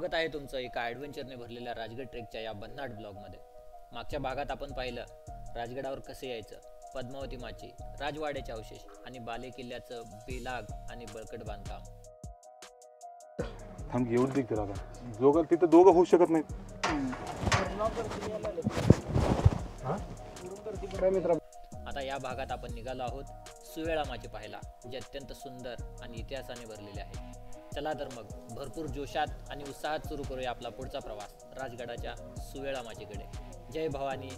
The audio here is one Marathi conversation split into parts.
स्वागत आहे तुमचं एका ॲडव्हेंचरने भरलेल्या राजगड ट्रेकच्या या भन्नाट ब्लॉगमध्ये। मागच्या भागात आपण पाहिलं राजगडावर कसे यायचं, पद्मावती माची, राजवाड्याचे अवशेष आणि बाले किल्ल्याचं बेलाग आणि बळकट बांधकाम। थांब घेऊन दे त्याला जोगा तिथे दोघं होऊ शकत नाही। आता या भागात आपण निघालो आहोत सुवेळा माची पाहायला, जे अत्यंत सुंदर आणि इतिहासाने भरलेले आहे। चला तर मग भरपूर जोशात आणि उत्साहात सुरू करूया आपला पुढचा प्रवास राजगडाच्या सुवेळा माचीकडे। जय भवानी,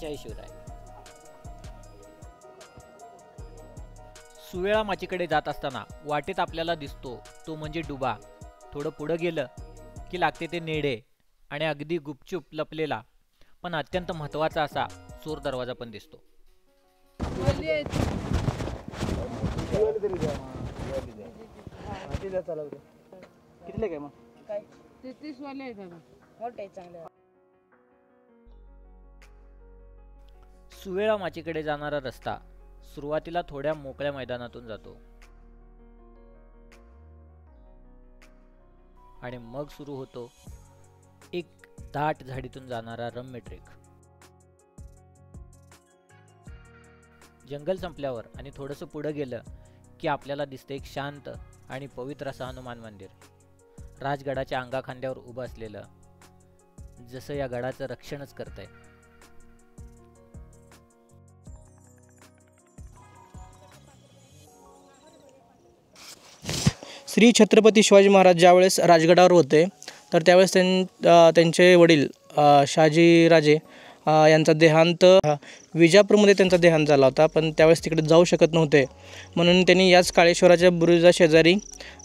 जय शिवराय। सुवेळा माचीकडे जात असताना वाटेत आपल्याला दिसतो तो म्हणजे डुबा। थोडं पुढे गेलं की लागते ते नेडे आणि अगदी गुपचूप लपलेला पण अत्यंत महत्त्वाचा असा चोर दरवाजा पण दिसतो। कितीले काय मग काय 33 वाले आहेत बाबा, मोठे चांगले। सुवेळा माचीकडे जाणारा रस्ता सुरुवातीला थोड्या मोकळ्या मैदानातून जातो आणि मग सुरू होतो एक दाट झाडीतून जाणारा रम्य ट्रेक। जंगल संपल्यावर आणि थोडंसं पुढे गेलं की आपल्याला दिसते एक शांत आणि पवित्र असं हनुमान मंदिर, राजगडाच्या अंगाखांद्यावर उभं असलेलं, जसं या गडाचं रक्षणच करतंय। श्री छत्रपती शिवाजी महाराज ज्यावेळेस राजगडावर होते तर त्यावेळेस त्यांचे वडील शहाजीराजे यांचा देहांत विजापूरमध्ये त्यांचा देहांत झाला होता, पण त्यावेळेस तिकडे जाऊ शकत नव्हते म्हणून त्यांनी याच काळेश्वराच्या बुरुजा शेजारी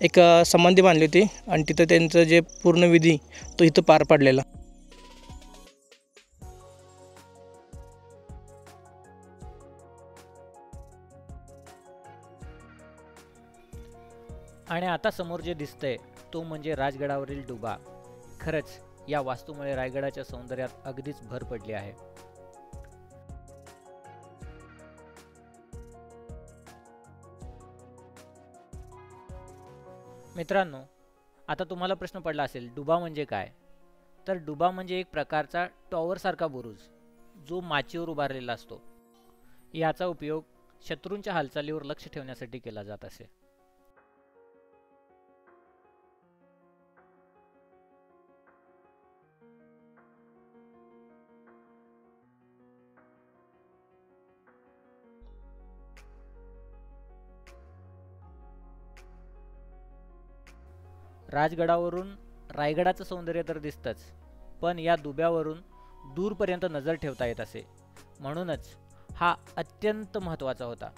एक समाधी बांधली होती आणि तिथं त्यांचं जे पूर्ण विधी तो इथं पार पडलेला। आणि आता समोर जे दिसतंय तो म्हणजे राजगडावरील डुबा। खरंच या वास्तूमुळे रायगडाच्या सौंदर्यात अगदीच भर पडली आहे। मित्रांनो, आता तुम्हाला प्रश्न पडला असेल डुबा म्हणजे काय? तर डुबा म्हणजे एक प्रकारचा टॉवर सारखा बुरुज जो माचीवर उभारलेला असतो। याचा उपयोग शत्रूंच्या हालचालीवर लक्ष ठेवण्यासाठी केला जात असे। राजगडावरून रायगडाचं सौंदर्य तर दिसतंच, पण या दुब्यावरून दूरपर्यंत नजर ठेवता येत असे, म्हणूनच हा अत्यंत महत्त्वाचा होता।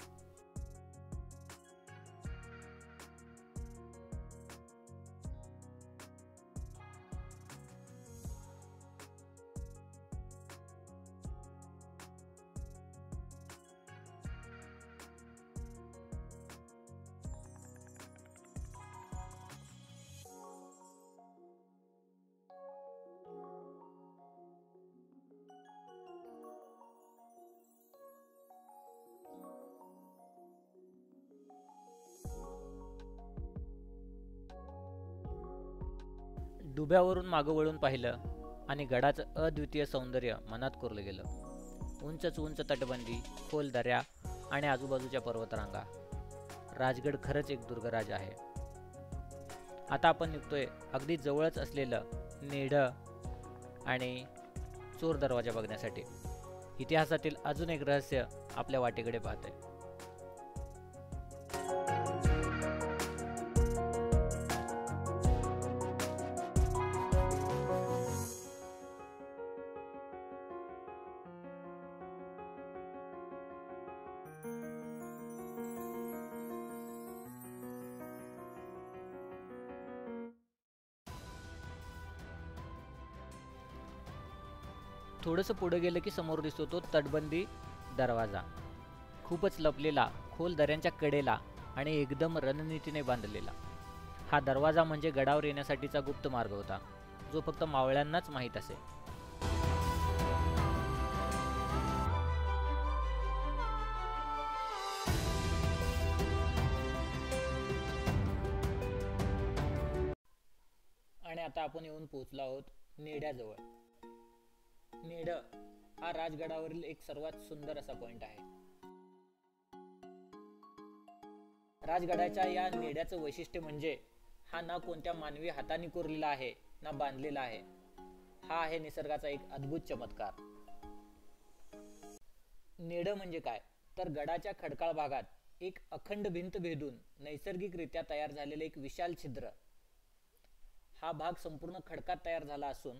डुब्यावरून मागं वळून पाहिलं आणि गडाचं अद्वितीय सौंदर्य मनात कोरलं गेलं। उंचच उंच तटबंदी, खोल दऱ्या आणि आजूबाजूच्या पर्वतरांगा, राजगड खरंच एक दुर्गराज आहे। आता आपण निघतोय अगदी जवळच असलेलं नेढं आणि चोर दरवाजा बघण्यासाठी। इतिहासातील अजून एक रहस्य आपल्या वाटेकडे पाहतंय। थोडंसं पुढे गेलं की समोर दिसतो तो तटबंदी दरवाजा, खूपच लपलेला, खोल दऱ्यांच्या कडेला आणि एकदम रणनीतीने बांधलेला। हा दरवाजा म्हणजे गडावर येण्यासाठीचा गुप्त मार्ग होता, जो फक्त मावळ्यांनाच माहीत असे। आणि आता आपण येऊन पोहोचलो आहोत नेड्याजवळ. नेड हा राजगडावरील एक सर्वात सुंदर असा पॉइंट आहे. राजगडाच्या या नेड्याचं वैशिष्ट्य म्हणजे हा ना कोणत्या मानवी हाताने कोरलेला आहे ना बांधलेला आहे. हा आहे निसर्गाचा एक अद्भुत चमत्कार. नेड म्हणजे काय तर गडाच्या खडकाळ भागात एक अखंड भिंत भेदून नैसर्गिकरित्या तयार झालेले एक विशाल छिद्र. हा भाग संपूर्ण खडकात तयार झाला असून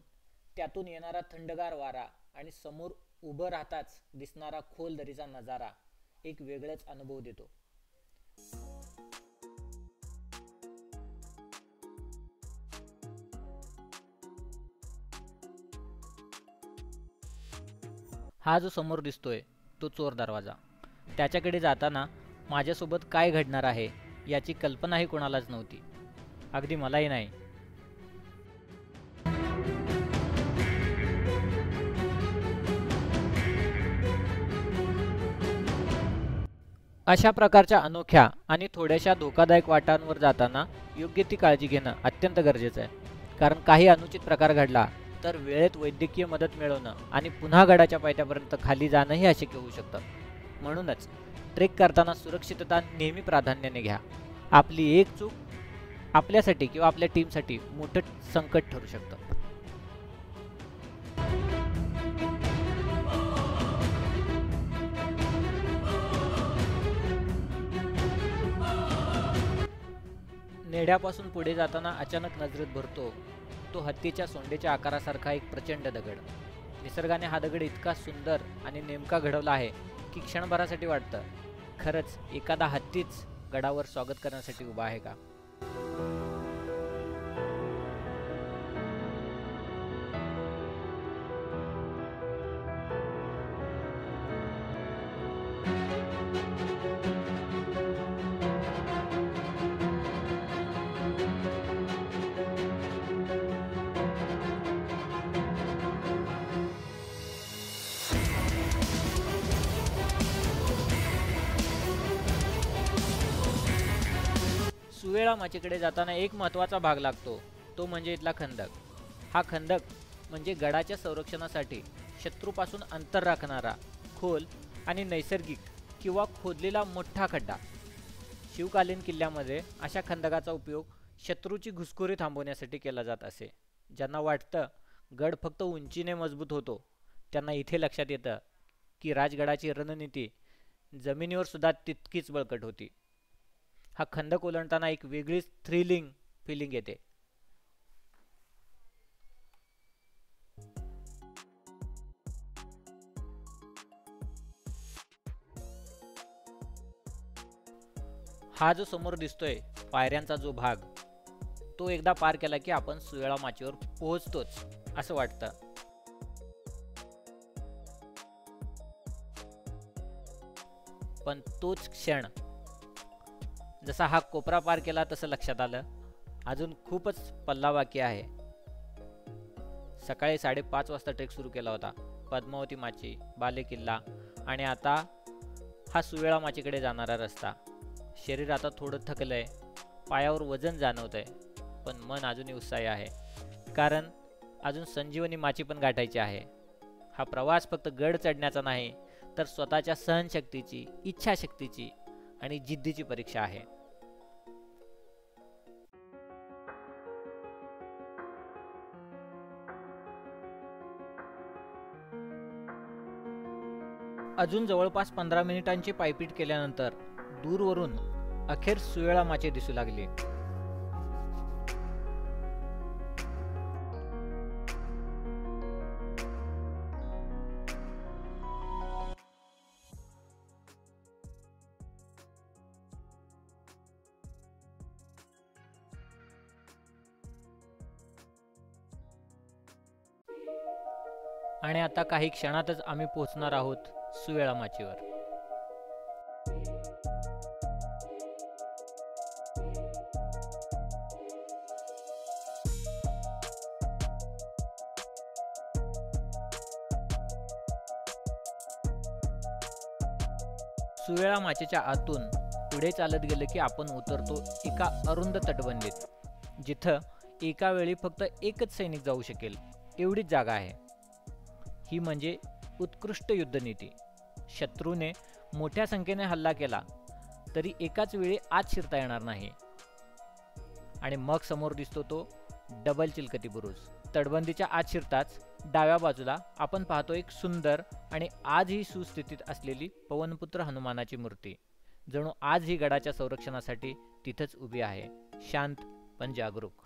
त्यातून येणारा थंडगार वारा आणि समोर उभं राहताच दिसणारा खोल दरीचा नजारा एक वेगळाच अनुभव देतो. हा जो समोर दिसतोय तो चोर दरवाजा. त्याच्याकडे जाताना माझ्यासोबत काय घडणार आहे याची कल्पनाही कोणालाच नव्हती, अगदी मलाही नाही. अशा प्रकारच्या अनोख्या आणि थोड्याशा धोकादायक वाटांवर जाताना योग्य ती काळजी घेणं अत्यंत गरजेचं आहे. कारण काही अनुचित प्रकार घडला तर वेळेत वैद्यकीय मदत मिळवणं आणि पुन्हा गडाच्या पायथ्यापर्यंत खाली जाणंही अशक्य होऊ शकतं. म्हणूनच ट्रेक करताना सुरक्षितता नेहमी प्राधान्याने घ्या. आपली एक चूक आपल्यासाठी किंवा आपल्या टीमसाठी मोठं संकट ठरू शकतं. नेड्यापासून पुढे जाताना अचानक नजरेत भरतो तो हत्तीच्या सोंडेच्या आकारासारखा एक प्रचंड दगड. निसर्गाने हा दगड इतका सुंदर आणि नेमका घडवला आहे की क्षणभरासाठी वाटतं खरंच एखादा हत्तीच गडावर स्वागत करण्यासाठी उभा आहे का. सुवेळा माचीकडे जाताना एक महत्त्वाचा भाग लागतो तो म्हणजे इथला खंदक. हा खंदक म्हणजे गडाच्या संरक्षणासाठी शत्रूपासून अंतर राखणारा खोल आणि नैसर्गिक किंवा खोदलेला मोठा खड्डा. शिवकालीन किल्ल्यामध्ये अशा खंदकाचा उपयोग शत्रूची घुसखोरी थांबवण्यासाठी केला जात असे. ज्यांना वाटतं गड फक्त उंचीने मजबूत होतो त्यांना इथे लक्षात येतं की राजगडाची रणनीती जमिनीवर सुद्धा तितकीच बळकट होती. हा खंदक ओलांडताना एक वेगळीच थ्रिलिंग फिलिंग येते. हा जो समोर दिसतोय पायऱ्यांचा जो भाग तो एकदा पार केला की आपण सुवेळा माचीवर पोहोचतोच असं वाटतं. पण तोच क्षण जसा हा कोपरा पार केला तसं लक्षात आलं अजून खूपच पल्ला बाकी आहे. सकाळी 5:30 वाजता ट्रेक सुरू केला होता. पद्मावती माची, बालेकिल्ला आणि आता हा सुवेळा माचीकडे जाणारा रस्ता. शरीर आता थोडं थकलंय, पायावर वजन जाणवतंय, पण मन अजूनही उत्साही आहे कारण अजून संजीवनी माची पण गाठायची आहे. हा प्रवास फक्त गड चढण्याचा नाही तर स्वतःच्या सहनशक्तीची, इच्छाशक्तीची आणि जिद्दीची परीक्षा आहे. अजून जवळपास 15 मिनिटांची पायपीट केल्यानंतर दूरवरून अखेर सुवेळा माची दिसू लागली. आणि आता काही क्षणातच आम्ही पोहोचणार आहोत सुवेळा माचीवर. सुवेळा माचीच्या आतून पुढे चालत गेले की आपण उतरतो एका अरुंद तटबंदीत जिथं एका वेळी फक्त एकच सैनिक जाऊ शकेल एवढीच जागा आहे. ही म्हणजे उत्कृष्ट युद्धनीती. शत्रूने मोठ्या संख्येने हल्ला केला तरी एकाच वेळी आत शिरता येणार नाही. आणि मग समोर दिसतो तो डबल चिलकती बुरुज. तटबंदीच्या आत शिरताच डाव्या बाजूला आपण पाहतो एक सुंदर आणि आजही सुस्थितीत असलेली पवनपुत्र हनुमानाची मूर्ती. जणू आज ही गडाच्या संरक्षणासाठी तिथंच उभी आहे, शांत पण जागरूक.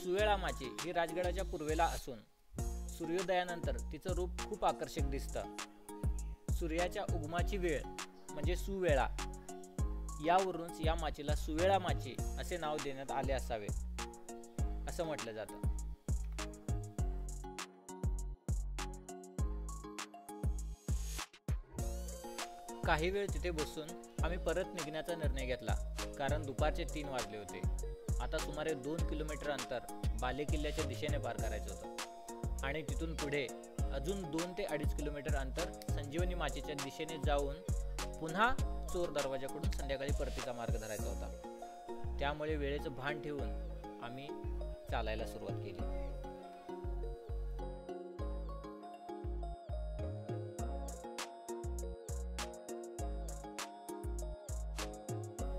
सुवेळा माची ही राजगडाच्या पूर्वेला असून सूर्योदयानंतर तिचं रूप खूप आकर्षक दिसतं. सूर्याच्या उगमाची वेळ म्हणजे सुवेळा, यावरूनच या माचीला सुवेळा माची असे नाव देण्यात आले असावे असं म्हटलं जातं. काही वेळ तिथे बसून आम्ही परत निघण्याचा निर्णय घेतला, कारण दुपारचे 3 वाजले होते. आता सुमारे 2 किलोमीटर अंतर बालेकिल्ल्याच्या दिशेने पार करायचं होतं आणि तिथून पुढे अजून 2 ते 2.5 किलोमीटर अंतर संजीवनी माचीच्या दिशेने जाऊन पुन्हा चोर दरवाजाकडून संध्याकाळी परतीचा मार्ग धरायचा होता. त्यामुळे वेळेचं भान ठेवून आम्ही चालायला सुरुवात केली.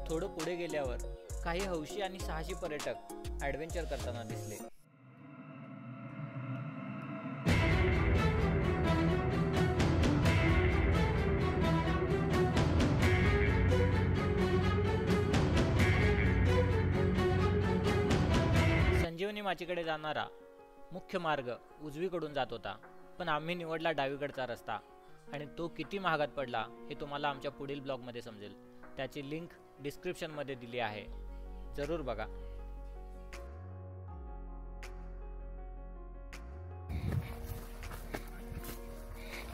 थोडं पुढे गेल्यावर काही हौशी आणि साहसी पर्यटक ॲडव्हेंचर करताना दिसले. संजीवनी माचीकडे जाणारा मुख्य मार्ग उजवीकडून जात होता, पण आम्ही निवडला डावीकडचा रस्ता आणि तो किती महागात पडला हे तुम्हाला आमच्या पुढील ब्लॉगमध्ये समजेल. त्याची लिंक डिस्क्रिप्शनमध्ये दिली आहे, जरूर बघा.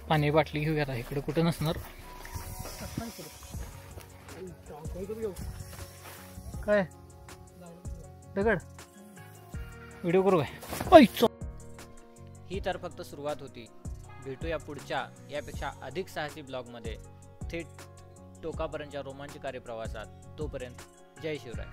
पाणी बाटली घेऊया आता, इकडे कुठे नसणार. काय दगड व्हिडिओ करू काय? ही तर फक्त सुरुवात होती. भेटूया पुढच्या यापेक्षा अधिक साहसी ब्लॉगमध्ये थेट टोकापर्यंतच्या रोमांचकारी प्रवासात. तोपर्यंत जय शिवराय.